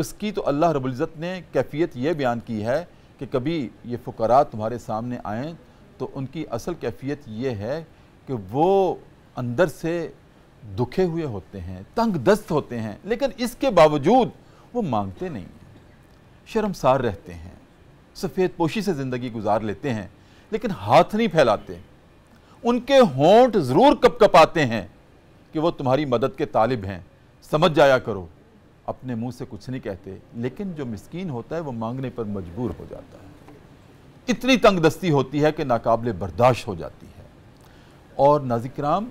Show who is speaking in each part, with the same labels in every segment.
Speaker 1: اس کی تو اللہ رب العزت نے کیفیت یہ بیان کی ہے کہ کبھی یہ فقراء تمہارے سامنے آئیں تو ان کی اصل کیفیت یہ ہے کہ وہ اندر سے دکھے ہوئے ہوتے ہیں، تنگ دست ہوتے ہیں، لیکن اس کے باوجود وہ مانگتے نہیں ہیں، شرمسار رہتے ہیں، سفید پوشی سے زندگی گزار لیتے ہیں، لیکن ہاتھ نہیں پھیلاتے۔ ان کے ہونٹ ضرور کپ کپاتے ہیں کہ وہ تمہاری مدد کے طالب ہیں، سمجھ جایا کرو، اپنے منہ سے کچھ نہیں کہتے، لیکن جو مسکین ہوتا ہے وہ مانگنے پر مجبور ہو جاتا ہے۔ اتنی تنگ دستی ہوتی ہے کہ ناقابل برداشت ہو جاتی ہے۔ اور ناظرین کرام،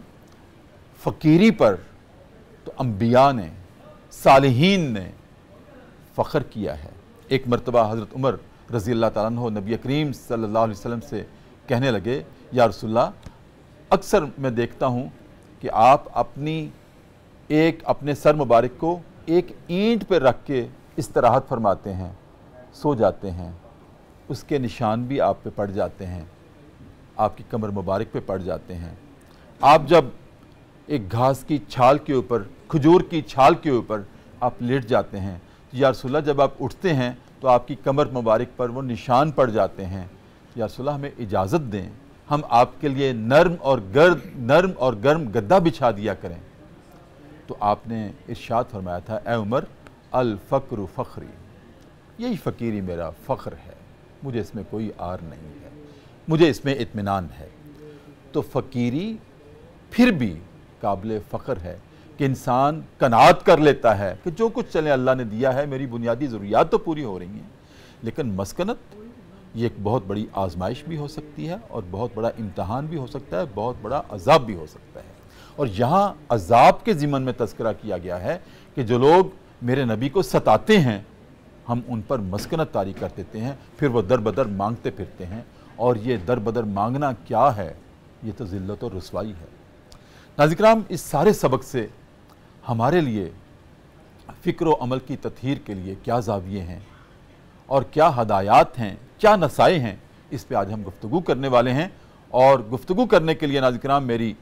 Speaker 1: فقیری پر تو انبیاء نے، صالحین نے فخر کیا ہے۔ ایک مرتبہ حضرت عمر رضی اللہ تعالیٰ عنہ نبی کریم صلی اللہ علیہ وسلم سے کہنے لگے، یا رسول اللہ، اکثر میں دیکھتا ہوں کہ آپ اپنے سر مبارک کو ایک اینٹ پہ رکھ کے استراحت فرماتے ہیں، سو جاتے ہیں، اس کے نشان بھی آپ پہ پڑ جاتے ہیں، آپ کی کمر مبارک پہ پڑ جاتے ہیں۔ آپ جب ایک گھاس کی چھال کے اوپر، کھجور کی چھال کے اوپر آپ لیٹ جاتے ہیں، یا رسول اللہ جب آپ اٹھتے ہیں تو آپ کی کمر مبارک پر وہ نشان پڑ جاتے ہیں، یا رسول اللہ ہمیں اجازت دیں، ہم آپ کے لیے نرم اور گرم گدا بچھا دیا کریں۔ تو آپ نے ارشاد فرمایا تھا، اے عمر، الفقر فخری، یہی فقیری میرا فخر ہے، مجھے اس میں کوئی عار نہیں ہے، مجھے اس میں اطمینان ہے۔ تو فقیری پھر بھی قابل فخر ہے کہ انسان قناعت کر لیتا ہے کہ جو کچھ چلے اللہ نے دیا ہے، میری بنیادی ضروریات تو پوری ہو رہی ہیں، لیکن مسکنت یہ ایک بہت بڑی آزمائش بھی ہو سکتی ہے، اور بہت بڑا امتحان بھی ہو سکتا ہے، بہت بڑا عذاب بھی ہو سکتا ہے۔ اور یہاں عذاب کے ضمن میں تذکرہ کیا گیا ہے کہ جو لوگ میرے نبی کو ستاتے ہیں، ہم ان پر مسکنت طاری کر دیتے ہیں، پھر وہ در بدر مانگتے پھرتے ہیں، اور یہ در بدر مانگنا کیا ہے؟ یہ تو ذلت و رسوائی ہے۔ ناظرین کرام، اس سارے سبق سے ہمارے لیے فکر و عمل کی تطہیر کے لیے کیا زاویے ہیں اور کیا ہدایات ہیں، کیا نصائح ہیں، اس پہ آج ہم گفتگو کرنے والے ہیں۔ اور گفتگو کرنے کے لیے ناظرین کرام میری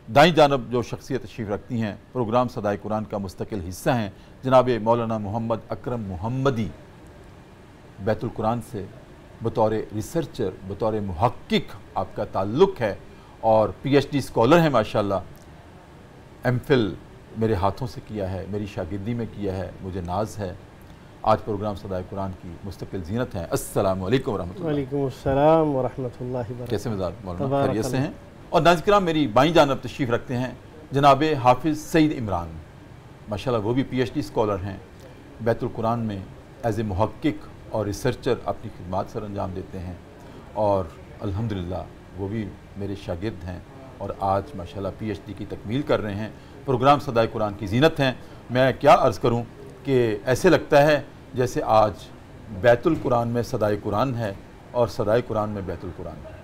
Speaker 1: دائیں جانب جو شخصیت تشریف رکھتی ہیں، پروگرام صدائے قرآن کا مستقل حصہ ہیں، جناب مولانا محمد اکرم محمدی، بیت القرآن سے بطور ریسرچر، بطور محقق آپ کا تعلق ہے، اور پی ایچ ڈی اسکالر ہیں ماشاءاللہ، ایم فل میرے ہاتھوں سے کیا ہے، میری شاگردی میں کیا ہے، مجھے ناز ہے۔ آج پروگرام صدائے قرآن کی مستقل زینت ہیں۔ السلام علیکم ورحمۃ اللہ۔
Speaker 2: وعلیکم السلام ورحمۃ اللہ وبرکاتہ۔
Speaker 1: کیسے مزاج مولانا؟ خیریت سے ہیں؟ اور ناظرین کرام، میری بائیں جانب تشریف رکھتے ہیں جناب حافظ سعید عمران، ماشاءاللہ وہ بھی پی ایچ ڈی اسکالر ہیں، بیت القرآن میں ایز اے محقق اور ریسرچر اپنی خدمات سر انجام دیتے ہیں، اور الحمدللہ وہ بھی میرے شاگرد ہیں، اور آج ماشاءاللہ پی ایچ ڈی کی تکمیل کر رہے ہیں۔ پروگرام صدائے قرآن کی زینت ہیں۔ میں کیا عرض کروں کہ ایسے لگتا ہے جیسے آج بیت القرآن میں صدائے قرآن ہے اور صدائے قرآن میں بیت القرآن ہے۔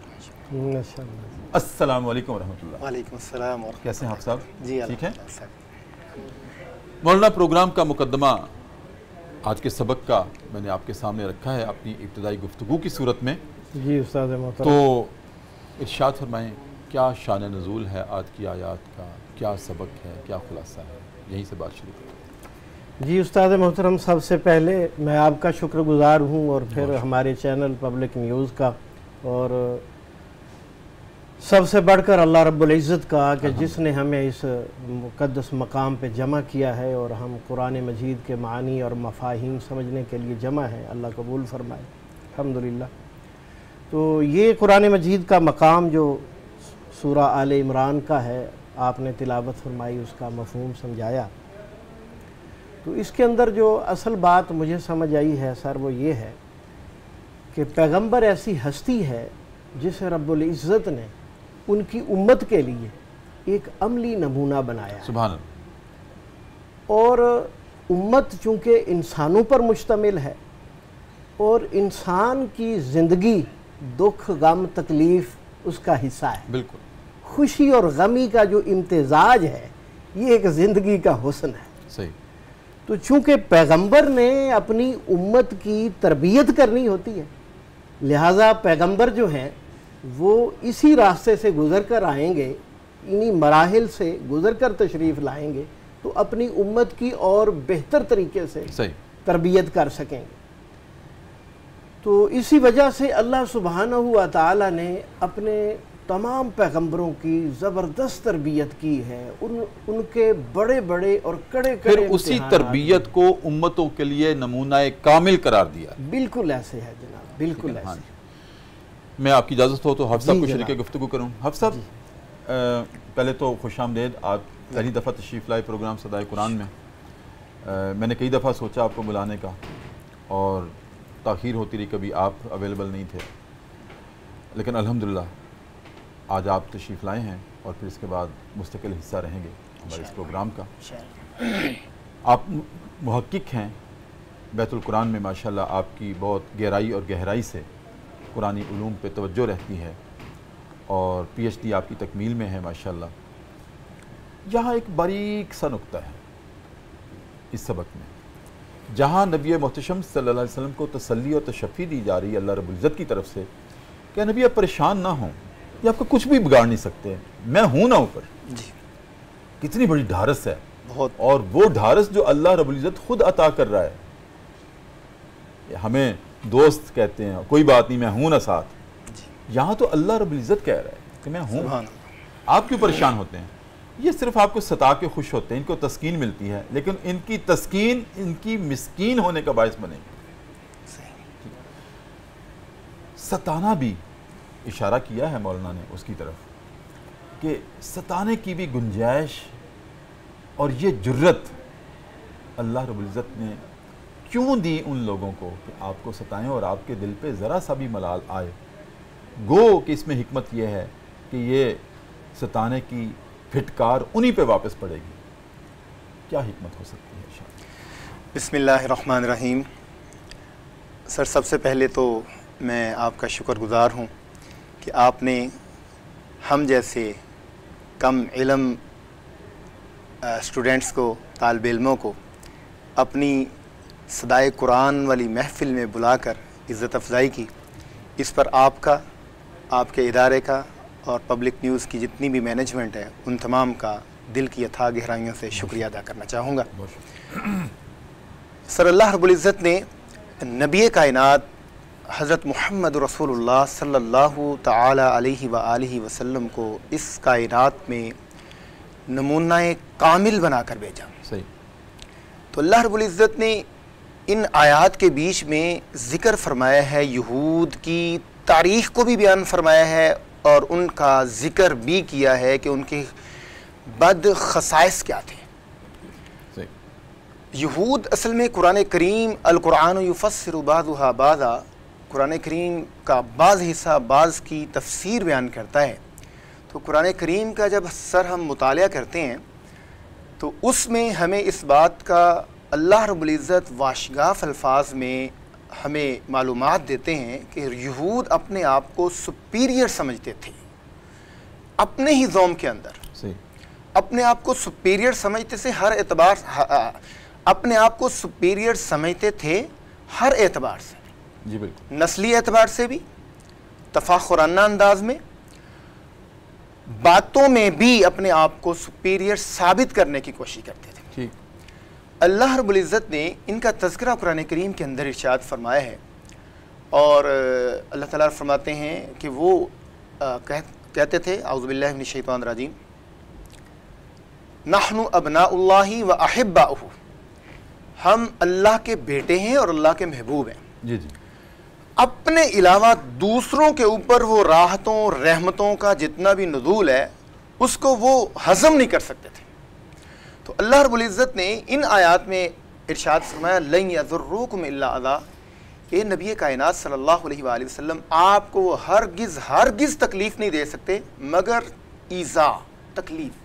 Speaker 1: السلام علیکم ورحمۃ اللہ۔
Speaker 3: وعلیکم السلام ورحمۃ اللہ۔
Speaker 1: کیسے ہیں آپ صاحب؟
Speaker 3: جی
Speaker 1: ٹھیک ہیں؟
Speaker 3: الحمدللہ۔
Speaker 1: مولانا، پروگرام کا مقدمہ آج کے سبق کا میں نے آپ کے سامنے رکھا ہے اپنی ابتدائی گفتگو کی صورت میں۔
Speaker 2: جی استاد محترم،
Speaker 1: تو ارشاد فرمائیں، کیا شان نزول ہے آج کی آیات کا، کیا سبق ہے، کیا خلاصہ ہے؟ یہیں سے بات شروع کریں۔
Speaker 2: جی استاد محترم، سب سے پہلے میں آپ کا شکر گزار ہوں، اور پھر ہمارے چینل پبلک نیوز کا، اور سب سے بڑھ کر اللہ رب العزت کا کہ جس نے ہمیں اس مقدس مقام پہ جمع کیا ہے، اور ہم قرآن مجید کے معانی اور مفاہیم سمجھنے کے لیے جمع ہیں۔ اللہ قبول فرمائے، الحمدللہ۔ تو یہ قرآن مجید کا مقام جو سورہ آل عمران کا ہے، آپ نے تلاوت فرمائی، اس کا مفہوم سمجھایا، تو اس کے اندر جو اصل بات مجھے سمجھ آئی ہے سر، وہ یہ ہے کہ پیغمبر ایسی ہستی ہے جسے رب العزت نے ان کی امت کے لیے ایک عملی نمونہ بنایا ہے،
Speaker 1: سبحان اللہ۔
Speaker 2: اور امت چونکہ انسانوں پر مشتمل ہے، اور انسان کی زندگی دکھ، غم، تکلیف اس کا حصہ ہے،
Speaker 1: بالکل۔
Speaker 2: خوشی اور غمی کا جو امتزاج ہے، یہ ایک زندگی کا حسن ہے۔
Speaker 1: صحیح۔
Speaker 2: تو چونکہ پیغمبر نے اپنی امت کی تربیت کرنی ہوتی ہے، لہٰذا پیغمبر جو ہیں وہ اسی راستے سے گزر کر آئیں گے، انہی مراحل سے گزر کر تشریف لائیں گے، تو اپنی امت کی اور بہتر طریقے سے
Speaker 1: صحیح
Speaker 2: تربیت کر سکیں گے۔ تو اسی وجہ سے اللہ سبحانہ و تعالی نے اپنے تمام پیغمبروں کی زبردست تربیت کی ہے، ان کے بڑے بڑے اور کڑے
Speaker 1: پھر اسی تربیت کو امتوں کے لیے نمونہ کامل قرار دیا۔
Speaker 2: بالکل ایسے ہے جناب، بالکل ایسے۔
Speaker 1: میں آپ کی اجازت ہو تو حافظ صاحب کو شریک گفتگو کروں۔ حافظ صاحب پہلے تو خوش آمدید، آپ پہلی دفعہ تشریف لائے پروگرام صدائے قرآن میں۔ میں نے کئی دفعہ سوچا آپ کو بلانے کا اور تاخیر ہوتی رہی، کبھی آپ اویلیبل نہیں تھے، لیکن الحمدللہ آج آپ تشریف لائے ہیں اور پھر اس کے بعد مستقل حصہ رہیں گے ہمارے اس پروگرام کا۔ آپ محقق ہیں، بیت القرآن میں ماشاءاللہ آپ کی بہت گہرائی اور گہرائی سے قرآنی علوم پہ توجہ رہتی ہے اور پی ایچ ڈی آپ کی تکمیل میں ہے ماشاءاللہ۔ یہاں ایک باریک سا نقطہ ہے اس سبق میں، جہاں نبی محتشم صلی اللہ علیہ وسلم کو تسلی اور تشفی دی جا رہی ہے اللہ رب العزت کی طرف سے کہ نبی آپ پریشان نہ ہوں، یہ آپ کو کچھ بھی بگاڑ نہیں سکتے، میں ہوں نا اوپر۔
Speaker 3: جی
Speaker 1: کتنی بڑی ڈھارس ہے،
Speaker 3: بہت،
Speaker 1: اور وہ ڈھارس جو اللہ رب العزت خود عطا کر رہا ہے۔ ہمیں دوست کہتے ہیں، کوئی بات نہیں میں ہوں نا ساتھ، یہاں تو اللہ رب العزت کہہ رہا ہے کہ میں ہوں۔
Speaker 3: سبحان اللہ۔
Speaker 1: آپ کیوں پریشان ہوتے ہیں؟ یہ صرف آپ کو ستا کے خوش ہوتے ہیں، ان کو تسکین ملتی ہے، لیکن ان کی تسکین ان کی مسکین ہونے کا باعث بنے گی۔ ستانا بھی اشارہ کیا ہے مولانا نے اس کی طرف کہ ستانے کی بھی گنجائش اور یہ جرت اللہ رب العزت نے کیوں دی ان لوگوں کو کہ آپ کو ستائیں اور آپ کے دل پہ ذرا سا بھی ملال آئے۔ گو کہ اس میں حکمت یہ ہے کہ یہ ستانے کی پھٹکار انہی پہ واپس پڑے گی۔ کیا حکمت ہو سکتی ہے شاید؟
Speaker 3: بسم اللہ الرحمن الرحیم۔ سر سب سے پہلے تو میں آپ کا شکر گزار ہوں کہ آپ نے ہم جیسے کم علم اسٹوڈنٹس کو، طالب علموں کو اپنی صدائے قرآن والی محفل میں بلا کر عزت افزائی کی۔ اس پر آپ کا، آپ کے ادارے کا اور پبلک نیوز کی جتنی بھی مینجمنٹ ہے ان تمام کا دل کی اتھاہ گہرائیوں سے شکریہ ادا کرنا چاہوں گا۔ سر اللہ رب العزت نے نبی کائنات حضرت محمد رسول اللہ صلی اللہ تعالی علیہ وآلہ وسلم کو اس کائنات میں نمونہ کامل بنا کر بھیجا۔
Speaker 1: صحیح۔
Speaker 3: تو اللہ رب العزت نے ان آیات کے بیچ میں ذکر فرمایا ہے، یہود کی تاریخ کو بھی بیان فرمایا ہے اور ان کا ذکر بھی کیا ہے کہ ان کے بد خصائص کیا تھے۔ یہود اصل میں قرآن کریم القرآن یفسر بعضها بعضا، قرآن کریم کا بعض حصہ بعض کی تفسیر بیان کرتا ہے۔ تو قرآن کریم کا جب سر ہم مطالعہ کرتے ہیں تو اس میں ہمیں اس بات کا اللہ رب العزت واشگاف الفاظ میں ہمیں معلومات دیتے ہیں کہ یہود اپنے آپ کو سپیریئر سمجھتے تھے، اپنے ہی ذوم کے اندر اپنے آپ کو سپیریئر سمجھتے تھے، ہر اعتبار اپنے آپ کو سپیریئر سمجھتے تھے ہر اعتبار سے،
Speaker 1: جی بالکل،
Speaker 3: نسلی اعتبار سے بھی، تفاخرانہ انداز میں، باتوں میں بھی اپنے آپ کو سپیریئر ثابت کرنے کی کوشش کرتے تھے۔
Speaker 1: ٹھیک۔
Speaker 3: اللہ رب العزت نے ان کا تذکرہ قرآن کریم کے اندر ارشاد فرمایا ہے، اور اللہ تعالیٰ فرماتے ہیں کہ وہ کہتے تھے اعوذ باللہ من الشیطان الرجیم، نحن ابناء اللہ و احباؤہ، ہم اللہ کے بیٹے ہیں اور اللہ کے محبوب ہیں۔
Speaker 1: جی جی۔
Speaker 3: اپنے علاوہ دوسروں کے اوپر وہ راحتوں رحمتوں کا جتنا بھی نزول ہے اس کو وہ ہضم نہیں کر سکتے تھے۔ تو اللہ رب العزت نے ان آیات میں ارشاد فرمایا لن یضروکم الا اذی، اے نبی کائنات صلی اللہ علیہ وآلہ وسلم، آپ کو وہ ہرگز تکلیف نہیں دے سکتے مگر ایذا، تکلیف۔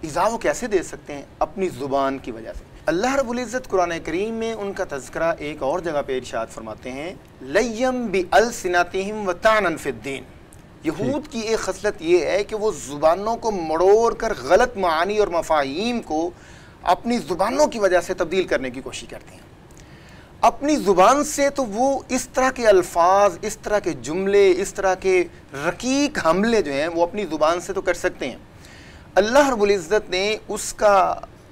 Speaker 3: ایذا وہ کیسے دے سکتے ہیں؟ اپنی زبان کی وجہ سے۔ اللہ رب العزت قرآن کریم میں ان کا تذکرہ ایک اور جگہ پہ ارشاد فرماتے ہیں لیم بِأَلْسِنَتِهِمْ وَطَعْنًا فِي الدِّينِ، یہود کی ایک خصلت یہ ہے کہ وہ زبانوں کو مڑوڑ کر غلط معانی اور مفاہیم کو اپنی زبانوں کی وجہ سے تبدیل کرنے کی کوشش کرتے ہیں۔ اپنی زبان سے تو وہ اس طرح کے الفاظ، اس طرح کے جملے، اس طرح کے رقیق حملے جو ہیں وہ اپنی زبان سے تو کر سکتے ہیں۔ اللہ رب العزت نے اس کا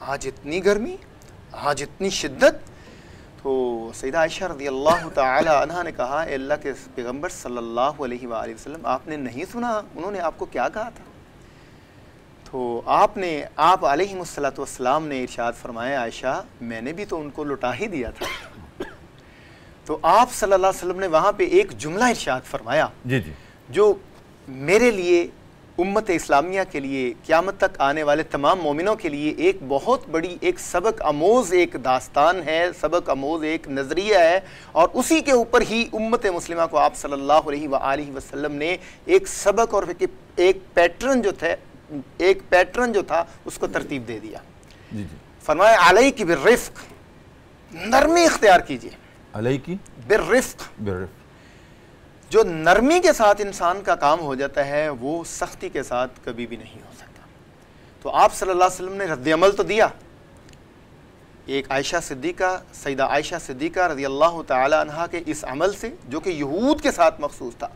Speaker 3: آج اتنی گرمی، آج اتنی شدت. تو سیدہ عائشہ رضی اللہ تعالی عنہ نے کہا اے اللہ کے پیغمبر صلی اللہ علیہ وآلہ وسلم، آپ نے نہیں سنا انہوں نے آپ کو کیا کہا تھا؟ تو آپ علیہ السلام نے ارشاد فرمایا عائشہ میں نے بھی تو ان کو لٹا ہی دیا تھا. تو آپ صلی اللہ علیہ وسلم نے وہاں پہ ایک جملہ ارشاد فرمایا جو میرے لیے، امت اسلامیہ کے لیے، قیامت تک آنے والے تمام مومنوں کے لیے ایک بہت بڑی ایک سبق آموز ایک داستان ہے، سبق آموز ایک نظریہ ہے. اور اسی کے اوپر ہی امت مسلمہ کو آپ صلی اللہ علیہ وآلہ وسلم نے ایک سبق اور ایک پیٹرن جو تھا اس کو ترتیب دے دیا. فرمایا علیک بالرفق، نرمی اختیار کیجیے. علیک بالرفق، جو نرمی کے ساتھ انسان کا کام ہو جاتا ہے وہ سختی کے ساتھ کبھی بھی نہیں ہو سکتا. تو آپ صلی اللہ علیہ وسلم نے رد عمل تو دیا ایک عائشہ صدیقہ، سیدہ عائشہ صدیقہ رضی اللہ تعالی عنہ کے اس عمل سے جو کہ یہود کے ساتھ مخصوص تھا.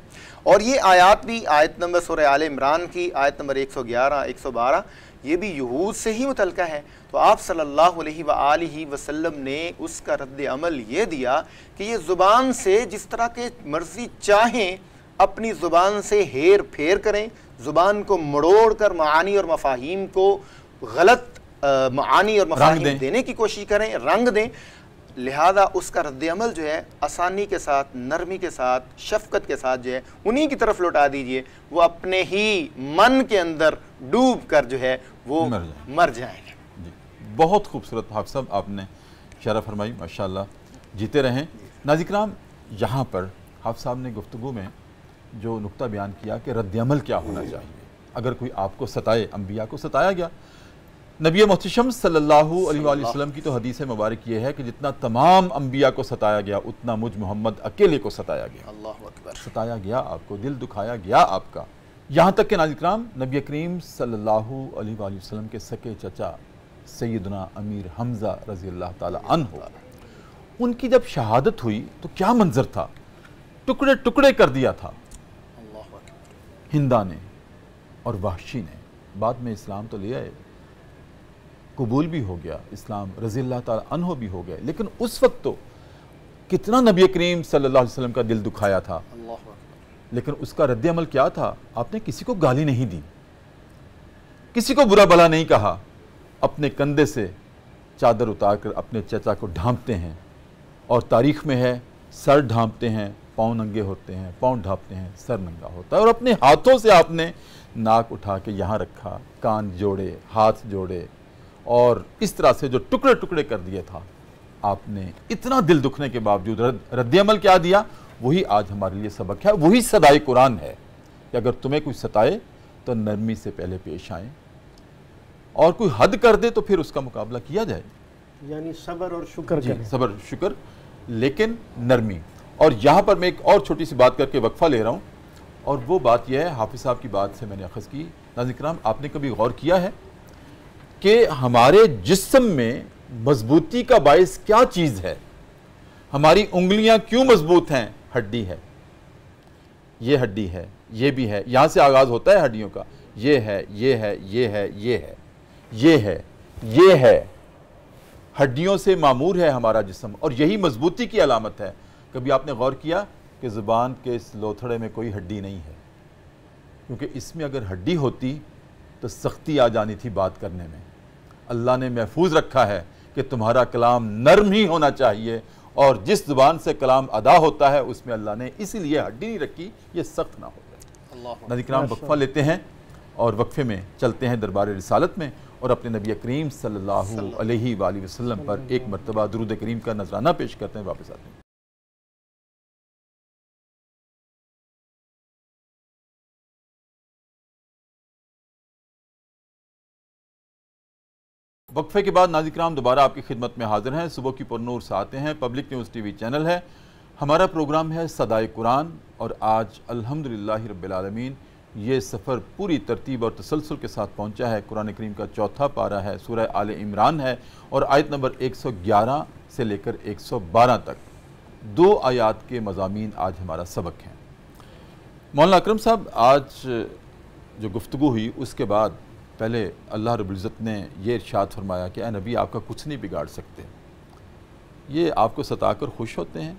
Speaker 3: اور یہ آیات بھی، آیت نمبر سورہ آل عمران کی آیت نمبر 111 112، یہ بھی یہود سے ہی متعلقہ ہے. تو آپ صلی اللہ علیہ وآلہ وسلم نے اس کا رد عمل یہ دیا کہ یہ زبان سے جس طرح کے مرضی چاہیں اپنی زبان سے ہیر پھیر کریں، زبان کو مڑوڑ کر معانی اور مفاہیم کو غلط معانی اور مفاہیم دینے کی کوشش کریں، رنگ دیں. لہذا اس کا رد عمل جو ہے آسانی کے ساتھ، نرمی کے ساتھ، شفقت کے ساتھ جو ہے انہی کی طرف لوٹا دیجئے. وہ اپنے ہی من کے اندر ڈوب کر جو ہے وہ مر جائیں گے.
Speaker 1: بہت خوبصورت حافظ صاحب آپ نے اشارہ فرمائی، ماشاءاللہ جیتے رہیں. ناظرین کرام، یہاں پر حافظ صاحب نے گفتگو میں جو نقطہ بیان کیا کہ رد عمل کیا ہونا چاہیے اگر کوئی آپ کو ستائے. انبیاء کو ستایا گیا. نبی محتشم صلی اللہ علیہ وآلہ وسلم کی تو حدیث مبارک یہ ہے کہ جتنا تمام انبیاء کو ستایا گیا اتنا مجھ محمد اکیلے کو ستایا گیا. اللہ اکبر. ستایا گیا آپ کو، دل دکھایا گیا آپ کا. یہاں تک کہ ناظرین کرام نبی کریم صلی اللہ علیہ وآلہ وسلم کے سکے چچا سیدنا امیر حمزہ رضی اللہ تعالی عنہ، ان کی جب شہادت ہوئی تو کیا منظر تھا، ٹکڑے ٹکڑے کر دیا تھا ہندا نے اور وحشی نے. بعد میں اسلام تو لے آئے، قبول بھی ہو گیا اسلام، رضی اللہ تعالی عنہ بھی ہو گئے، لیکن اس وقت تو کتنا نبی کریم صلی اللہ علیہ وسلم کا دل دکھایا تھا. لیکن اس کا رد عمل کیا تھا؟ آپ نے کسی کو گالی نہیں دی، کسی کو برا بلا نہیں کہا. اپنے کندھے سے چادر اتار کر اپنے چچا کو ڈھانپتے ہیں، اور تاریخ میں ہے سر ڈھانپتے ہیں، پاؤں ننگے ہوتے ہیں، پاؤں ڈھانپتے ہیں، سر ننگا ہوتا ہے. اور اپنے ہاتھوں سے آپ نے ناک اٹھا کے یہاں رکھا، کان جوڑے، ہاتھ جوڑے، اور اس طرح سے جو ٹکڑے ٹکڑے کر دیا تھا. آپ نے اتنا دل دکھنے کے باوجود رد عمل کیا دیا؟ وہی آج ہمارے لیے سبق ہے، وہی صدائے قرآن ہے کہ اگر تمہیں کوئی ستائے تو نرمی سے پہلے پیش آئیں، اور کوئی حد کر دے تو پھر اس کا مقابلہ کیا جائے.
Speaker 2: یعنی صبر اور شکر کریں.
Speaker 1: صبر شکر لیکن نرمی. اور یہاں پر میں ایک اور چھوٹی سی بات کر کے وقفہ لے رہا ہوں، اور وہ بات یہ ہے، حافظ صاحب کی بات سے میں نے اخذ کی. ناظرین کرام، آپ نے کبھی غور کیا ہے کہ ہمارے جسم میں مضبوطی کا باعث کیا چیز ہے؟ ہماری انگلیاں کیوں مضبوط ہیں؟ ہڈی ہے، یہ ہڈی ہے، یہ بھی ہے، یہاں سے آغاز ہوتا ہے ہڈیوں کا. یہ ہے، یہ ہے، یہ ہے، یہ ہے، یہ ہے، یہ ہے. ہڈیوں سے معمور ہے ہمارا جسم، اور یہی مضبوطی کی علامت ہے. کبھی آپ نے غور کیا کہ زبان کے اس لوتھڑے میں کوئی ہڈی نہیں ہے؟ کیونکہ اس میں اگر ہڈی ہوتی تو سختی آ جانی تھی بات کرنے میں. اللہ نے محفوظ رکھا ہے کہ تمہارا کلام نرم ہی ہونا چاہیے، اور جس زبان سے کلام ادا ہوتا ہے اس میں اللہ نے اسی لیے ہڈی نہیں رکھی یہ سخت نہ ہو جائے. ناظرین کرام، وقفہ لیتے ہیں اور وقفے میں چلتے ہیں دربار رسالت میں، اور اپنے نبی کریم صلی اللہ علیہ وآلہ وسلم پر ایک مرتبہ درود کریم کا نذرانہ پیش کرتے ہیں. واپس آتے ہیں. وقفے کے بعد ناظرین کرام دوبارہ آپ کی خدمت میں حاضر ہیں. صبح کی پرنور سے آتے ہیں، public news T V channel ہے. ہمارا پروگرام ہے صدائے قرآن، اور آج الحمدللہ رب العالمین یہ سفر پوری ترتیب اور تسلسل کے ساتھ پہنچا ہے. قرآن کریم کا چوتھا پارہ ہے، سورہ آل عمران ہے، اور آیت نمبر 111 سے لے کر 112 تک 2 آیات کے مضامین آج ہمارا سبق ہیں. مولانا اکرم صاحب، آج جو گفتگو ہوئی اس کے بعد پہلے اللہ رب العزت نے یہ ارشاد فرمایا کہ اے نبی آپ کا کچھ نہیں بگاڑ سکتے، یہ آپ کو ستا کر خوش ہوتے ہیں،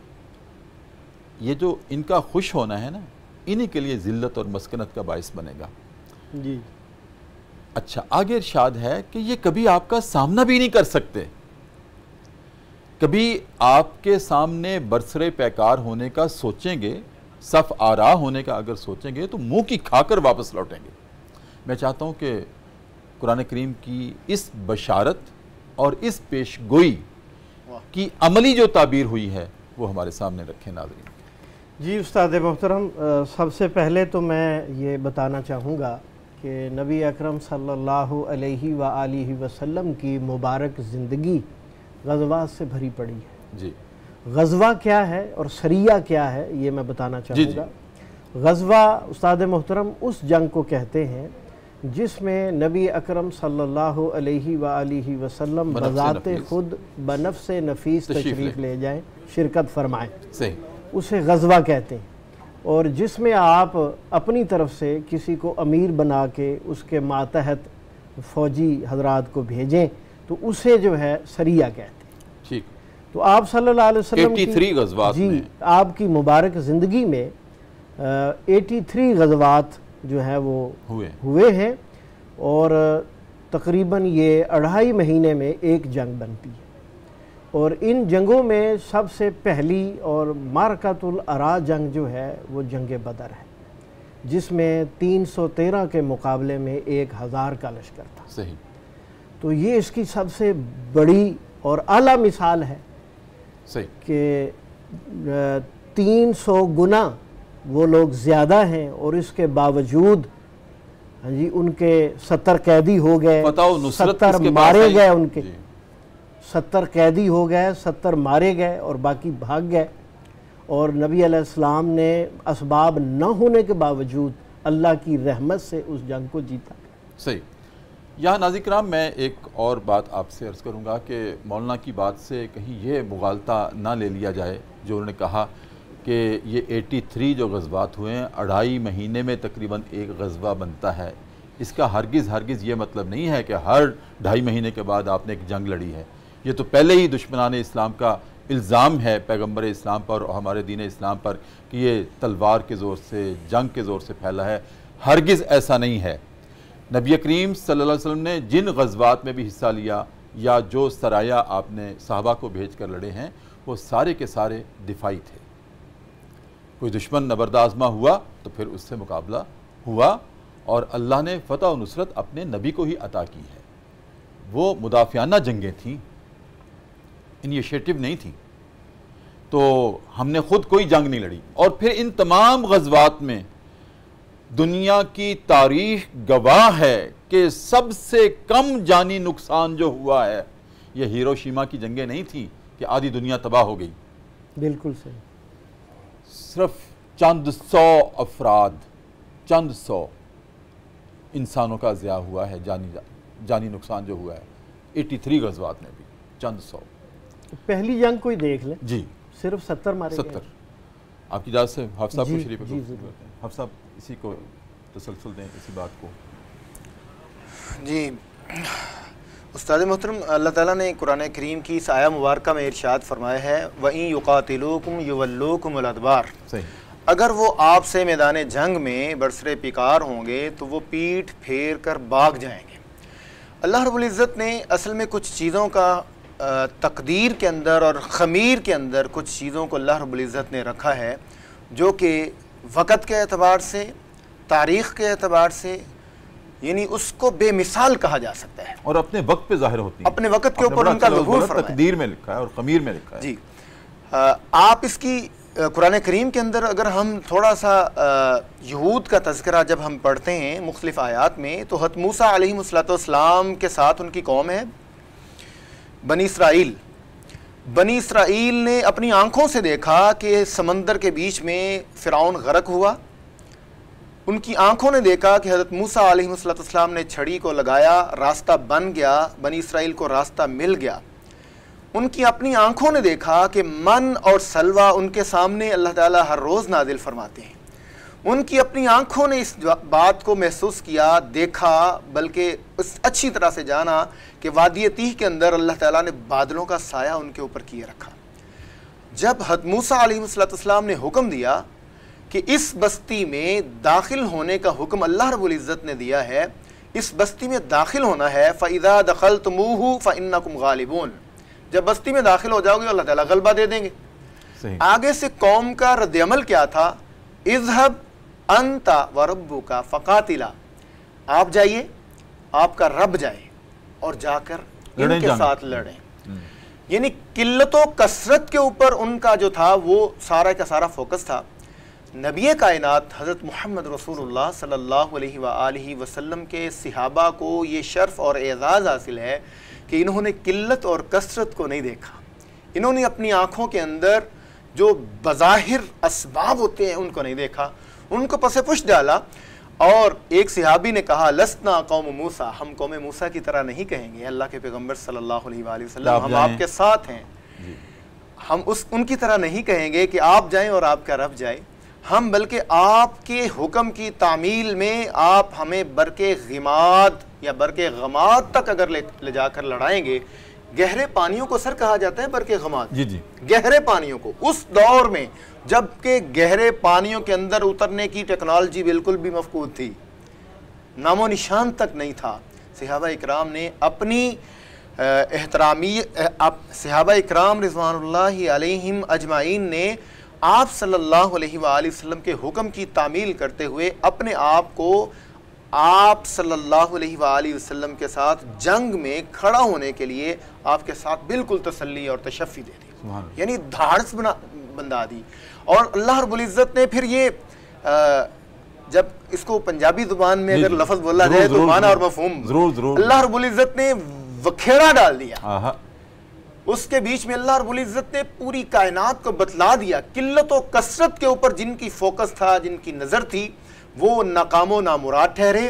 Speaker 1: یہ جو ان کا خوش ہونا ہے نا انہی کے لیے ذلت اور مسکنت کا باعث بنے گا۔
Speaker 2: جی
Speaker 1: اچھا آگے ارشاد ہے کہ یہ کبھی آپ کا سامنا بھی نہیں کر سکتے، کبھی آپ کے سامنے برسرے پیکار ہونے کا سوچیں گے، صف آرا ہونے کا اگر سوچیں گے تو منہ کی کھا کر واپس لوٹیں گے۔ میں چاہتا ہوں کہ قرآن کریم کی اس بشارت اور اس پیش گوئی کی عملی جو تعبیر ہوئی ہے وہ ہمارے سامنے رکھیں ناظرین۔
Speaker 2: جی استاد محترم، سب سے پہلے تو میں یہ بتانا چاہوں گا کہ نبی اکرم صلی اللہ علیہ وآلہ وسلم کی مبارک زندگی غزوات سے بھری پڑی ہے۔
Speaker 1: جی
Speaker 2: غزوہ کیا ہے اور سریہ کیا ہے یہ میں بتانا چاہوں گا۔ غزوہ استاد محترم اس جنگ کو کہتے ہیں جس میں نبی اکرم صلی اللہ علیہ وآلہ وسلم بذات خود بنفس نفیس تشریف لے جائیں، شرکت فرمائیں،
Speaker 1: صحیح،
Speaker 2: اسے غزوہ کہتے ہیں۔ اور جس میں آپ اپنی طرف سے کسی کو امیر بنا کے اس کے ماتحت فوجی حضرات کو بھیجیں تو اسے جو ہے سریہ کہتے ہیں۔
Speaker 1: ٹھیک،
Speaker 2: تو آپ صلی اللہ علیہ وسلم
Speaker 1: 83 غزوات
Speaker 2: جی
Speaker 1: میں
Speaker 2: آپ کی مبارک زندگی میں 83 غزوات جو ہے وہ ہوئے ہیں، اور تقریباً یہ 2.5 مہینے میں ایک جنگ بنتی ہے، اور ان جنگوں میں سب سے پہلی اور معرکۃ العراء جنگ جو ہے وہ جنگ بدر ہے، جس میں 313 کے مقابلے میں 1000 کا لشکر تھا۔
Speaker 1: صحیح،
Speaker 2: تو یہ اس کی سب سے بڑی اور اعلیٰ مثال ہے
Speaker 1: صحیح
Speaker 2: کہ 300 گنا وہ لوگ زیادہ ہیں، اور اس کے باوجود ہاں جی ان کے 70 قیدی ہو گئے،
Speaker 1: فتح و نصرت
Speaker 2: 70
Speaker 1: کس کے پاس
Speaker 2: مارے
Speaker 1: آئی؟
Speaker 2: گئے، ان کے
Speaker 1: جی
Speaker 2: 70 قیدی ہو گئے، 70 مارے گئے اور باقی بھاگ گئے، اور نبی علیہ السلام نے اسباب نہ ہونے کے باوجود اللہ کی رحمت سے اس جنگ کو جیتا۔
Speaker 1: صحیح۔ یہاں ناظرین کرام میں ایک اور بات آپ سے عرض کروں گا کہ مولانا کی بات سے کہیں یہ مغالطہ نہ لے لیا جائے جو انہوں نے کہا کہ یہ 83 جو غزوات ہوئے ہیں 2.5 مہینے میں تقریباً ایک غزوہ بنتا ہے، اس کا ہرگز یہ مطلب نہیں ہے کہ ہر 2.5 مہینے کے بعد آپ نے ایک جنگ لڑی ہے۔ یہ تو پہلے ہی دشمنان اسلام کا الزام ہے پیغمبر اسلام پر اور ہمارے دین اسلام پر کہ یہ تلوار کے زور سے، جنگ کے زور سے پھیلا ہے، ہرگز ایسا نہیں ہے۔ نبی کریم صلی اللہ علیہ وسلم نے جن غزوات میں بھی حصہ لیا یا جو سرایہ آپ نے صحابہ کو بھیج کر لڑے ہیں وہ سارے کے سارے دفاعی تھے۔ کوئی دشمن نبرد آزما ہوا تو پھر اس سے مقابلہ ہوا، اور اللہ نے فتح و نصرت اپنے نبی کو ہی عطا کی ہے۔ وہ مدافعانہ جنگیں تھیں، انیشیٹو نہیں تھیں، تو ہم نے خود کوئی جنگ نہیں لڑی۔ اور پھر ان تمام غزوات میں دنیا کی تاریخ گواہ ہے کہ سب سے کم جانی نقصان جو ہوا ہے یہ ہیروشیما کی جنگیں نہیں تھیں کہ آدھی دنیا تباہ ہو گئی۔
Speaker 2: بالکل صحیح۔
Speaker 1: صرف چند سو افراد، چند سو انسانوں کا ضیاع ہوا ہے، جانی نقصان جو ہوا ہے 83 غزوات میں بھی چند سو۔
Speaker 2: پہلی جنگ کوئی دیکھ لیں،
Speaker 1: جی
Speaker 2: صرف 70 مارے گئے۔
Speaker 1: 70۔ آپ کی اجازت سے حافظ صاحب کو
Speaker 2: جی،
Speaker 1: شریف
Speaker 2: جی، ضرور۔
Speaker 1: حافظ صاحب اسی کو تسلسل دیں، اسی بات کو۔
Speaker 3: جی استاد محترم، اللہ تعالیٰ نے قرآن کریم کی اس آیہ مبارکہ میں ارشاد فرمایا ہے وَإِن يُقَاتِلُوكُمْ يُوَلُّوكُمُ الْأَدْبَارَ،
Speaker 1: صحیح،
Speaker 3: اگر وہ آپ سے میدان جنگ میں برسر پیکار ہوں گے تو وہ پیٹھ پھیر کر بھاگ جائیں گے۔ اللہ رب العزت نے اصل میں کچھ چیزوں کا تقدیر کے اندر اور خمیر کے اندر کچھ چیزوں کو اللہ رب العزت نے رکھا ہے جو کہ وقت کے اعتبار سے، تاریخ کے اعتبار سے، یعنی اس کو بے مثال کہا جا سکتا ہے،
Speaker 1: اور اپنے وقت پہ ظاہر ہوتی ہیں،
Speaker 3: اپنے وقت کے اوپر ان کا ظہور فرمایا۔
Speaker 1: تقدیر میں لکھا ہے اور خمیر میں لکھا ہے۔
Speaker 3: جی آپ اس کی قرآن کریم کے اندر اگر ہم تھوڑا سا یہود کا تذکرہ جب ہم پڑھتے ہیں مختلف آیات میں تو حضرت موسیٰ علیہ السلام کے ساتھ ان کی قوم ہے بنی اسرائیل۔ بنی اسرائیل نے اپنی آنکھوں سے دیکھا کہ سمندر کے بیچ میں فرعون غرق ہوا، ان کی آنکھوں نے دیکھا کہ حضرت موسیٰ علیہ السلام نے چھڑی کو لگایا، راستہ بن گیا، بنی اسرائیل کو راستہ مل گیا۔ ان کی اپنی آنکھوں نے دیکھا کہ من اور سلوہ ان کے سامنے اللہ تعالیٰ ہر روز نازل فرماتے ہیں۔ ان کی اپنی آنکھوں نے اس بات کو محسوس کیا، دیکھا، بلکہ اس اچھی طرح سے جانا کہ وادی تیہ کے اندر اللہ تعالیٰ نے بادلوں کا سایہ ان کے اوپر کیے رکھا۔ جب حضرت موسیٰ علیہ السلام نے حکم دیا کہ اس بستی میں داخل ہونے کا حکم اللہ رب العزت نے دیا ہے، اس بستی میں داخل ہونا ہے، فَإِذَا دَخَلْتُمُوهُ فَإِنَّكُمْ غَالِبُونَ، جب بستی میں داخل ہو جاؤ گے اللہ تعالیٰ غلبہ دے دیں گے۔ آگے سے قوم کا رد عمل کیا تھا؟ اذهب انت وربک فقاتلا، آپ جائیے، آپ کا رب جائے اور جا کر ان کے ساتھ لڑیں۔ یعنی قلت و کثرت کے اوپر ان کا جو تھا وہ سارا کا سارا فوکس تھا۔ نبی کائنات حضرت محمد رسول اللہ صلی اللہ علیہ وآلہ وسلم کے صحابہ کو یہ شرف اور اعزاز حاصل ہے کہ انہوں نے قلت اور کثرت کو نہیں دیکھا، انہوں نے اپنی آنکھوں کے اندر جو بظاہر اسباب ہوتے ہیں ان کو نہیں دیکھا، ان کو پس پش ڈالا۔ اور ایک صحابی نے کہا لسنا قوم موسیٰ، ہم قوم موسیٰ کی طرح نہیں کہیں گے، اللہ کے پیغمبر صلی اللہ علیہ وآلہ وسلم ہم آپ کے ساتھ ہیں، ہم ان کی طرح نہیں کہیں گے کہ آپ جائیں اور آپ کا رب جائے، ہم بلکہ آپ کے حکم کی تعمیل میں آپ ہمیں برکے غماد یا برکے غماد تک اگر لے جا کر لڑائیں گے۔ گہرے پانیوں کو سر کہا جاتا ہے برکے غماد، گہرے پانیوں کو، اس دور میں جب کہ گہرے پانیوں کے اندر اترنے کی ٹیکنالوجی بالکل بھی مفقود تھی، نام و نشان تک نہیں تھا، صحابہ اکرام نے اپنی صحابہ اکرام رضوان اللہ علیہم اجمعین نے آپ صلی اللہ علیہ وآلہ وسلم کے حکم کی تعمیل کرتے ہوئے اپنے آپ کو آپ صلی اللہ علیہ وآلہ وسلم کے ساتھ جنگ میں کھڑا ہونے کے لیے آپ کے ساتھ بالکل تسلی اور تشفی دے دی، یعنی دھاڑس بندھا دی۔ اور اللہ رب العزت نے پھر یہ جب اس کو پنجابی زبان میں اگر لفظ بولا جائے تو معنی اور مفہوم، اللہ رب العزت نے وکھیڑا ڈال دیا، اس کے بیچ میں اللہ رب العزت نے پوری کائنات کو بتلا دیا۔ قلت و کثرت کے اوپر جن کی فوکس تھا، جن کی نظر تھی، وہ ناکام و نامراد ٹھہرے،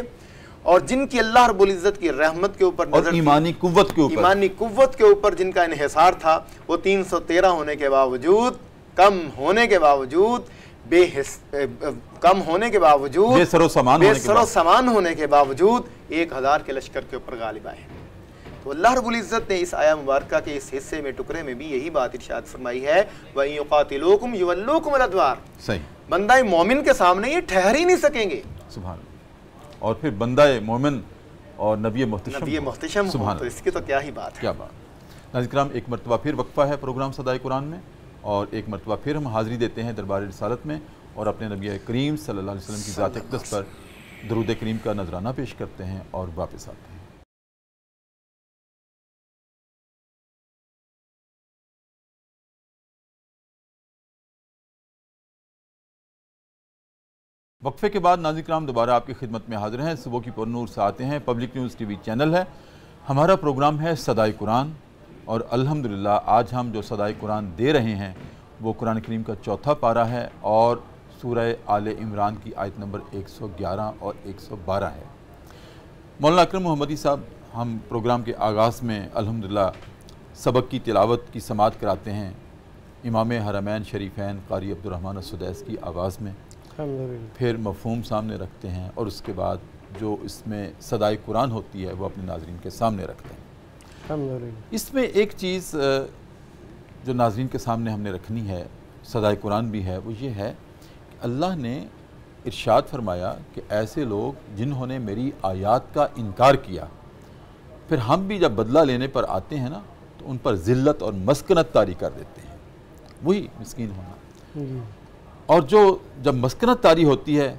Speaker 3: اور جن کی اللہ رب العزت کی رحمت کے اوپر نظر تھی، ایمانی قوت کے اوپر جن کا انحصار تھا، وہ 313 ہونے کے باوجود، کم ہونے کے باوجود، کم ہونے کے باوجود، بے سر و سامان ہونے کے باوجود 1000 کے لشکر کے اوپر غالب آئے۔ تو اللہ رب العزت نے اس آیہ مبارکہ کے اس حصے میں ٹکڑے میں بھی یہی بات ارشاد فرمائی ہے، وَإِن يُقَاتِلُوكُمْ يُوَلُّوكُمُ الْأَدْبَارَ، بندہ مومن کے سامنے یہ ٹھہر ہی نہیں سکیں گے۔
Speaker 1: سبحان اللہ۔ اور پھر بندہ مومن اور نبی محتشم
Speaker 3: ہو تو اس کی تو کیا ہی بات ہے۔
Speaker 1: کیا بات۔ ناظرین کرام، ایک مرتبہ پھر وقفہ ہے پروگرام صدائے قرآن میں، اور ایک مرتبہ پھر ہم حاضری دیتے ہیں دربار رسالت میں، اور اپنے نبی کریم صلی اللہ علیہ وسلم کی ذات اقدس پر درود کریم کا نذرانہ پیش کرتے ہیں اور واپس آتے ہیں۔ وقفے کے بعد ناظرین کرام دوبارہ آپ کی خدمت میں حاضر ہیں۔ صبح کی پر نور سے آتے ہیں، public news T V channel ہے، ہمارا پروگرام ہے صدائے قرآن، اور الحمدللہ آج ہم جو صدائے قرآن دے رہے ہیں وہ قرآن کریم کا 4تھا پارہ ہے اور سورہ آل عمران کی آیت نمبر 111 اور 112 ہے۔ مولانا اکرم محمدی صاحب ہم پروگرام کے آغاز میں الحمدللہ سبق کی تلاوت کی سماعت کراتے ہیں امام حرمین شریفین قاری عبدالرحمن السدیس کی آواز میں، پھر مفہوم سامنے رکھتے ہیں، اور اس کے بعد جو اس میں صدائے قرآن ہوتی ہے وہ اپنے ناظرین کے سامنے رکھتے ہیں۔ اس میں ایک چیز جو ناظرین کے سامنے ہم نے رکھنی ہے، صدائے قرآن بھی ہے، وہ یہ ہے کہ اللہ نے ارشاد فرمایا کہ ایسے لوگ جنہوں نے میری آیات کا انکار کیا، پھر ہم بھی جب بدلہ لینے پر آتے ہیں نا تو ان پر ذلت اور مسکنت طاری کر دیتے ہیں، وہی مسکین ہونا۔ اور جب مسکنت طاری ہوتی ہے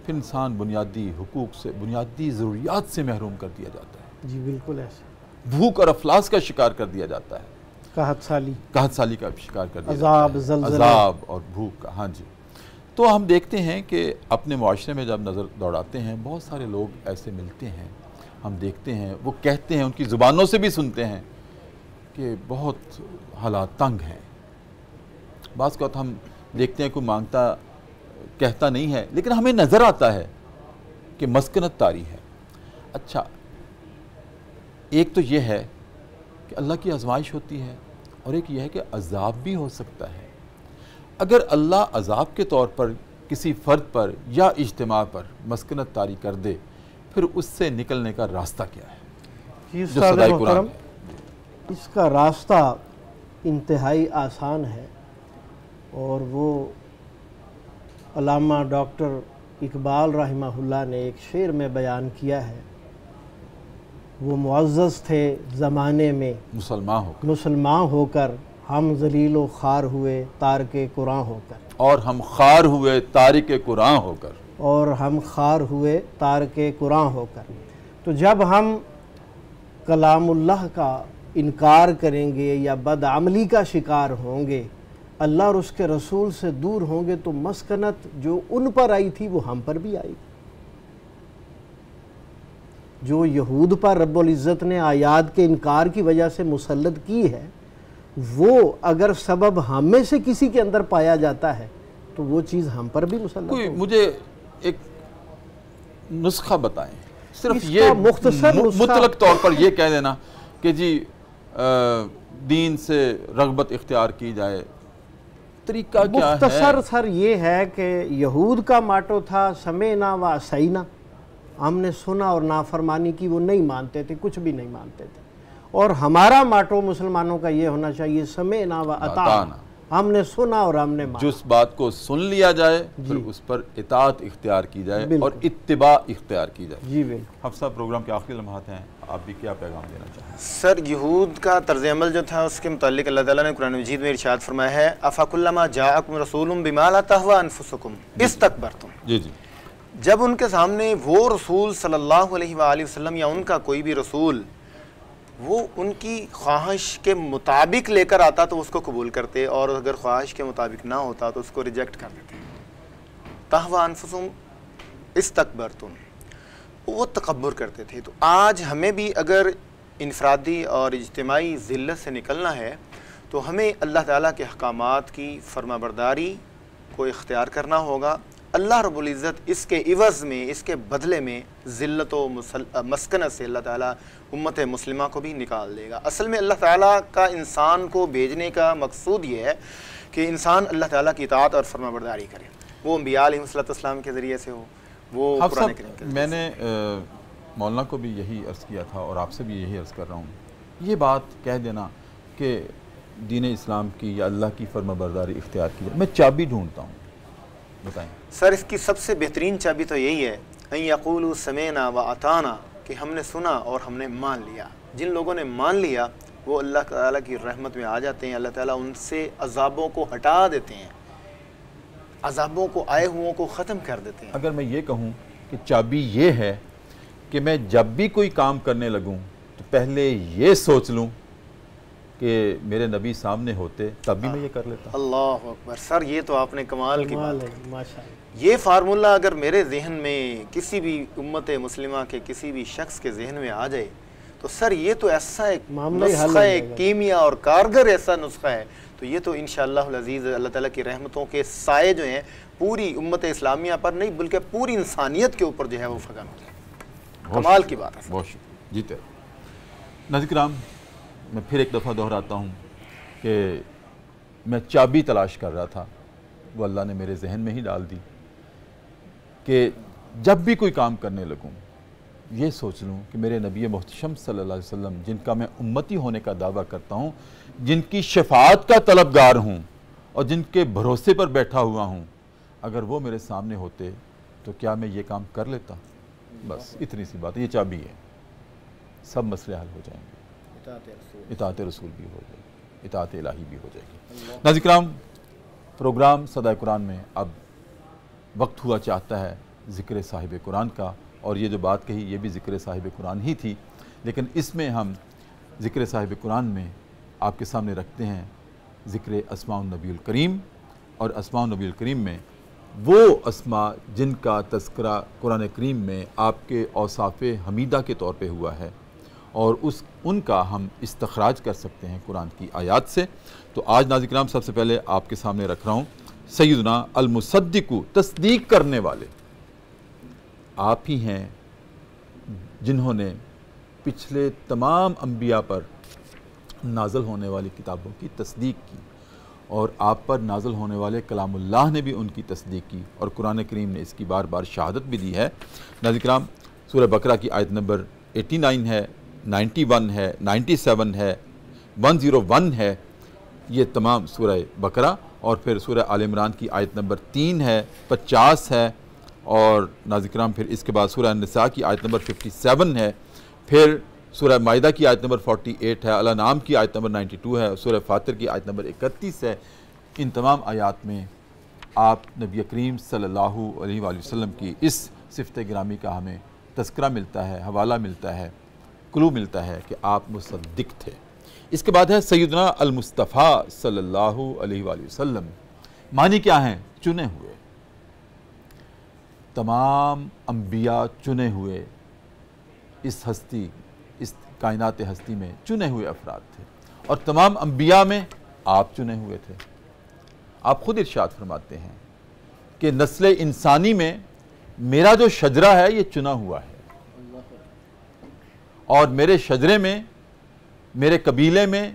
Speaker 1: پھر انسان بنیادی حقوق سے، بنیادی ضروریات سے محروم کر دیا جاتا ہے۔
Speaker 2: جی بالکل ایسے،
Speaker 1: بھوک اور افلاس کا شکار کر دیا جاتا ہے، قحط سالی کا شکار کر دیا جاتا ہے، عذاب اور بھوک کا۔ ہاں جی، تو ہم دیکھتے ہیں کہ اپنے معاشرے میں جب نظر دوڑاتے ہیں بہت سارے لوگ ایسے ملتے ہیں، ہم دیکھتے ہیں، وہ کہتے ہیں، ان کی زبانوں سے بھی سنتے ہیں کہ بہت حالات تنگ ہیں۔ بعض اوقات ہم دیکھتے ہیں کوئی مانگتا کہتا نہیں ہے لیکن ہمیں نظر آتا ہے کہ مسکنت طاری ہے۔ اچھا، ایک تو یہ ہے کہ اللہ کی آزمائش ہوتی ہے، اور ایک یہ ہے کہ عذاب بھی ہو سکتا ہے۔ اگر اللہ عذاب کے طور پر کسی فرد پر یا اجتماع پر مسکنت طاری کر دے، پھر اس سے نکلنے کا راستہ کیا ہے؟
Speaker 2: جی
Speaker 1: جو صدائے قرآن
Speaker 2: محترم، اس کا راستہ انتہائی آسان ہے، اور وہ علامہ ڈاکٹر اقبال رحمہ اللہ نے ایک شعر میں بیان کیا ہے۔ وہ معزز تھے زمانے میں مسلمان ہو کر، ہم ذلیل و خوار ہوئے تارک قرآن ہو کر،
Speaker 1: اور ہم خوار ہوئے تارک قرآن ہو کر،
Speaker 2: اور ہم خوار ہوئے تارک قرآن ہو کر۔ تو جب ہم کلام اللہ کا انکار کریں گے یا بدعملی کا شکار ہوں گے، اللہ اور اس کے رسول سے دور ہوں گے، تو مسکنت جو ان پر آئی تھی وہ ہم پر بھی آئی۔ جو یہود پر رب العزت نے آیات کے انکار کی وجہ سے مسلط کی ہے، وہ اگر سبب ہم میں سے کسی کے اندر پایا جاتا ہے تو وہ چیز ہم پر بھی مسلط
Speaker 1: کوئی
Speaker 2: ہوگی۔
Speaker 1: مجھے ایک نسخہ بتائیں، صرف
Speaker 2: اس
Speaker 1: یہ
Speaker 2: کا مختصر نسخہ
Speaker 1: مطلق طور پر یہ کہہ دینا کہ جی دین سے رغبت اختیار کی جائے، طریقہ کیا ہے؟
Speaker 2: مختصر سر یہ ہے کہ یہود کا ماٹو تھا سمعنا و عصینا، ہم نے سنا اور نافرمانی کی، وہ نہیں مانتے تھے، کچھ بھی نہیں مانتے تھے۔ اور ہمارا ماٹو مسلمانوں کا یہ ہونا چاہیے سمعنا و اطعنا، ہم نے سنا اور ہم نے مانا۔
Speaker 1: جس بات کو سن لیا جائے پھر اس پر اطاعت اختیار کی جائے اور اتباع اختیار کی جائے۔
Speaker 2: جی بالکل۔
Speaker 1: حفصہ پروگرام کے آخری لمحات ہیں، آپ بھی کیا پیغام دینا چاہیں؟
Speaker 3: سر، یہود کا طرز عمل جو تھا اس کے متعلق اللہ تعالیٰ نے قرآن مجید میں ارشاد فرمایا ہے افکلما جاءکم رسول بما لا تہوی انفسکم استکبرتم۔
Speaker 1: جی جی،
Speaker 3: جب ان کے سامنے وہ رسول صلی اللہ علیہ وآلہ وسلم یا ان کا کوئی بھی رسول وہ ان کی خواہش کے مطابق لے کر آتا تو اس کو قبول کرتے، اور اگر خواہش کے مطابق نہ ہوتا تو اس کو ریجیکٹ کر دیتے۔ تہوی انفسکم استکبرتم، وہ تکبر کرتے تھے۔ تو آج ہمیں بھی اگر انفرادی اور اجتماعی ذلت سے نکلنا ہے تو ہمیں اللہ تعالیٰ کے احکامات کی فرما برداری کو اختیار کرنا ہوگا۔ اللہ رب العزت اس کے عوض میں، اس کے بدلے میں ذلت و مسکنت سے اللہ تعالیٰ امت مسلمہ کو بھی نکال دے گا۔ اصل میں اللہ تعالیٰ کا انسان کو بھیجنے کا مقصود یہ ہے کہ انسان اللہ تعالیٰ کی اطاعت اور فرما برداری کرے، وہ انبیاء علیہ السلام کے ذریعے سے ہو، وہ قرآن کریم کے ذریعے سے۔
Speaker 1: میں نے مولانا کو بھی یہی عرض کیا تھا اور آپ سے بھی یہی عرض کر رہا ہوں، یہ بات کہہ دینا کہ دین اسلام کی یا اللہ کی فرما برداری اختیار کی جائے، میں چابی ڈھونڈتا ہوں، بتائیں
Speaker 3: سر۔ اس کی سب سے بہترین چابی تو یہی ہے ان یقولوا سمعنا واطعنا، کہ ہم نے سنا اور ہم نے مان لیا۔ جن لوگوں نے مان لیا وہ اللہ تعالیٰ کی رحمت میں آ جاتے ہیں، اللہ تعالیٰ ان سے عذابوں کو ہٹا دیتے ہیں، عذابوں کو آئے ہوں کو ختم کر دیتے ہیں۔
Speaker 1: اگر میں یہ کہوں کہ چابی یہ ہے کہ میں جب بھی کوئی کام کرنے لگوں تو پہلے یہ سوچ لوں کہ میرے نبی سامنے ہوتے تب بھی میں یہ کر لیتا۔
Speaker 3: اللہ اکبر سر، یہ تو آپ نے کمال کی بات ہے۔
Speaker 2: ماشاءاللہ۔
Speaker 3: یہ فارمولہ اگر میرے ذہن میں کسی بھی امت مسلمہ کے کسی بھی شخص کے ذہن میں آ جائے تو سر یہ تو ایسا ایک
Speaker 2: معاملہ ہی حل ہو
Speaker 3: نسخہ
Speaker 2: جائے گا۔
Speaker 3: کیمیا اور کارگر ایسا نسخہ ہے، تو یہ تو انشاءاللہ العزیز اللہ تعالیٰ کی رحمتوں کے سائے جو ہیں پوری امت اسلامیہ پر نہیں بلکہ پوری انسانیت کے اوپر جو ہے وہ فگن ہو جائے۔ کمال کی بات ہے سر۔
Speaker 1: بہت شکریہ، جیتے ناظرین کرام، میں پھر ایک دفعہ دہراتا ہوں کہ میں چابی تلاش کر رہا تھا، وہ اللہ نے میرے ذہن میں ہی ڈال دی کہ جب بھی کوئی کام کرنے لگوں یہ سوچ لوں کہ میرے نبی محتشم صلی اللہ علیہ وسلم جن کا میں امتی ہونے کا دعویٰ کرتا ہوں، جن کی شفاعت کا طلبگار ہوں اور جن کے بھروسے پر بیٹھا ہوا ہوں، اگر وہ میرے سامنے ہوتے تو کیا میں یہ کام کر لیتا؟ بس اتنی سی بات ہے، یہ چابی ہے، سب مسئلے حل ہو جائیں گے، اطاعت رسول بھی ہو جائے گی، اطاعت الہی بھی ہو جائے گی۔ ناظرین کرام، پروگرام صدائے قرآن میں اب وقت ہوا چاہتا ہے ذکر صاحب قرآن کا، اور یہ جو بات کہی یہ بھی ذکر صاحب قرآن ہی تھی، لیکن اس میں ہم ذکر صاحب قرآن میں آپ کے سامنے رکھتے ہیں ذکر اسماء النبی الکریم، اور اسماء النبی الکریم میں وہ اسماء جن کا تذکرہ قرآن کریم میں آپ کے اوصاف حمیدہ کے طور پہ ہوا ہے، اور ان کا ہم استخراج کر سکتے ہیں قرآن کی آیات سے۔ تو آج ناظرین کرام سب سے پہلے آپ کے سامنے رکھ رہا ہوں سیدنا المصدق، تصدیق کرنے والے آپ ہی ہیں جنہوں نے پچھلے تمام انبیاء پر نازل ہونے والی کتابوں کی تصدیق کی، اور آپ پر نازل ہونے والے کلام اللہ نے بھی ان کی تصدیق کی اور قرآن کریم نے اس کی بار بار شہادت بھی دی ہے۔ ناظرین کرام، سورہ بقرہ کی آیت نمبر 89 ہے، 91 ہے، 97 ہے، 101 ہے، یہ تمام سورہ بقرہ، اور پھر سورہ آل عمران کی آیت نمبر 3 ہے، 50 ہے، اور ناظرین کرام پھر اس کے بعد سورہ النساء کی آیت نمبر 57 ہے، پھر سورہ مائدہ کی آیت نمبر 48 ہے، الانعام کی آیت نمبر 92 ہے، سورہ فاطر کی آیت نمبر 31 ہے۔ ان تمام آیات میں آپ نبی کریم صلی اللہ علیہ وآلہ وسلم کی اس صفت گرامی کا ہمیں تذکرہ ملتا ہے، حوالہ ملتا ہے، کلو ملتا ہے کہ آپ مصدق تھے۔ اس کے بعد ہے سیدنا المصطفیٰ صلی اللہ علیہ وآلہ وسلم۔ معنی کیا ہیں؟ چنے ہوئے۔ تمام انبیاء چنے ہوئے، اس ہستی، اس کائنات ہستی میں چنے ہوئے افراد تھے، اور تمام انبیاء میں آپ چنے ہوئے تھے۔ آپ خود ارشاد فرماتے ہیں کہ نسل انسانی میں میرا جو شجرہ ہے یہ چنا ہوا ہے، اور میرے شجرے میں، میرے قبیلے میں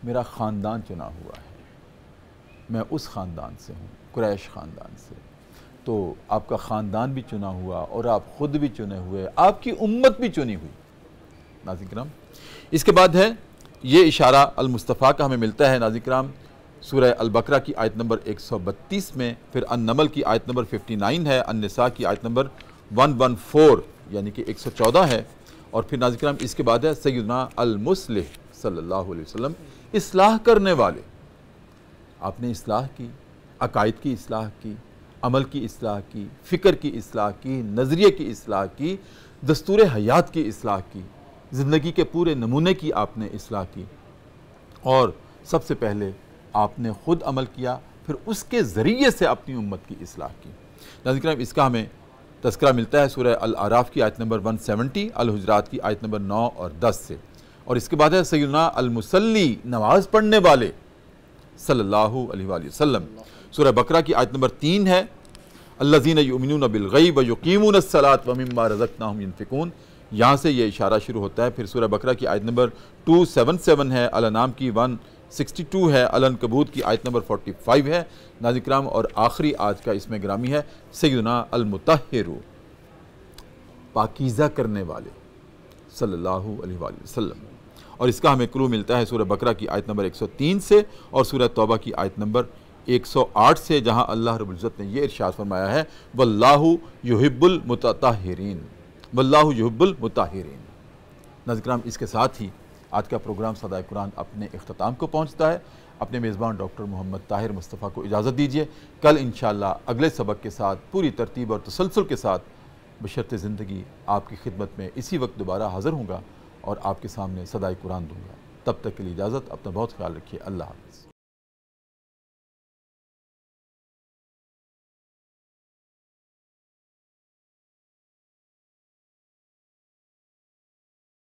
Speaker 1: میرا خاندان چنا ہوا ہے، میں اس خاندان سے ہوں، قریش خاندان سے۔ تو آپ کا خاندان بھی چنا ہوا اور آپ خود بھی چنے ہوئے، آپ کی امت بھی چنی ہوئی۔ ناظرین کرام، اس کے بعد ہے یہ اشارہ المصطفیٰ کا ہمیں ملتا ہے ناظرین کرام سورہ البقرہ کی آیت نمبر 132 میں، پھر النمل کی آیت نمبر 59 ہے، النساء کی آیت نمبر 114 یعنی کہ 114 ہے، اور پھر ناظرین کرام اس کے بعد ہے سیدنا المصلح صلی اللہ علیہ وسلم، اصلاح کرنے والے۔ آپ نے اصلاح کی، عقائد کی اصلاح کی، عمل کی اصلاح کی، فکر کی اصلاح کی، نظریے کی اصلاح کی، دستور حیات کی اصلاح کی، زندگی کے پورے نمونے کی آپ نے اصلاح کی، اور سب سے پہلے آپ نے خود عمل کیا، پھر اس کے ذریعے سے اپنی امت کی اصلاح کی۔ ناظرین کرام، اس کا ہمیں تذکرہ ملتا ہے سورہ الاعراف کی آیت نمبر 170، الحجرات کی آیت نمبر 9 اور 10 سے، اور اس کے بعد ہے سیدنا المصلی، نماز پڑھنے والے صلی اللہ علیہ وآلہ وسلم۔ سورہ بقرہ کی آیت نمبر 3 ہے، الذین یؤمنون بالغیب ویقیمون الصلاۃ ومما رزقناہم ینفقون، یہاں سے یہ اشارہ شروع ہوتا ہے۔ پھر سورہ بقرہ کی آیت نمبر 277 ہے، الانعام کی 162 ہے، العنکبوت کی آیت نمبر 45 ہے ناظرین کرام، اور آخری آج کا اس میں گرامی ہے سیدنا المطہر، پاکیزہ کرنے والے صلی اللہ علیہ وآلہ وسلم، اور اس کا ہمیں کلو ملتا ہے سورہ بقرہ کی آیت نمبر 103 سے اور سورہ توبہ کی آیت نمبر 108 سے، جہاں اللہ رب العزت نے یہ ارشاد فرمایا ہے واللہ یحب المتطہرین، واللہ یحب المطہرین۔ ناظرین کرام، اس کے ساتھ ہی آج کا پروگرام صدائے قرآن اپنے اختتام کو پہنچتا ہے۔ اپنے میزبان ڈاکٹر محمد طاہر مصطفیٰ کو اجازت دیجیے، کل انشاءاللہ اگلے سبق کے ساتھ پوری ترتیب اور تسلسل کے ساتھ بشرط زندگی آپ کی خدمت میں اسی وقت دوبارہ حاضر ہوں گا اور آپ کے سامنے صدائے قرآن دوں گا۔ تب تک کے لیے اجازت، اپنا بہت خیال رکھیے، اللہ حافظ۔